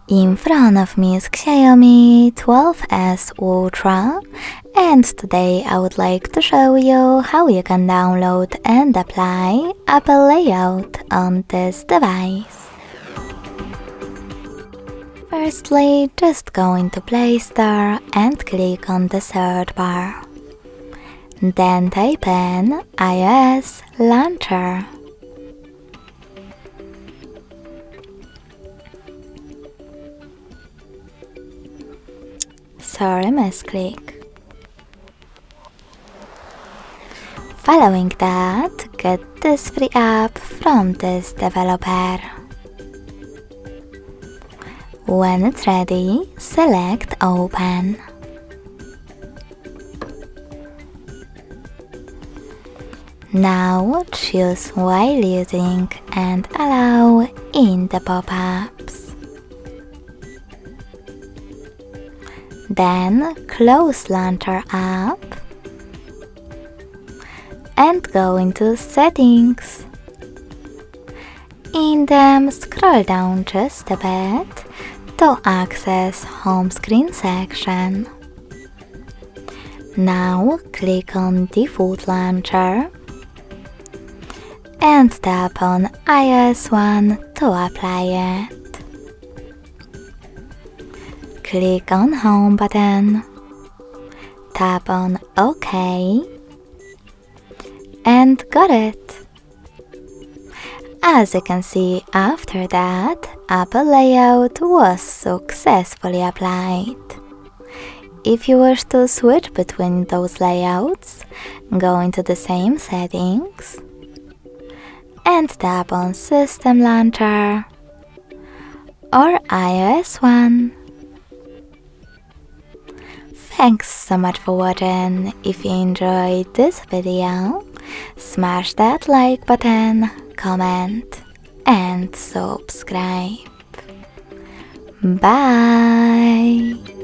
In front of me is XIAOMI 12S Ultra, and today I would like to show you how you can download and apply Apple layout on this device. Firstly, just go into Play Store and click on the search bar. Then type in iOS Launcher. Sorry, misclick. Following that, get this free app from this developer. When it's ready, select Open. Now choose while using and allow in the pop-ups. Then close Launcher app and go into Settings. In them, scroll down just a bit to access Home Screen section. Now click on Default Launcher and tap on iOS 1 to apply it. Click on Home button, tap on OK, and got it! As you can see, after that, Apple layout was successfully applied. If you wish to switch between those layouts, go into the same settings and tap on System Launcher or iOS 1. Thanks so much for watching. If you enjoyed this video, smash that like button, comment and subscribe. Bye!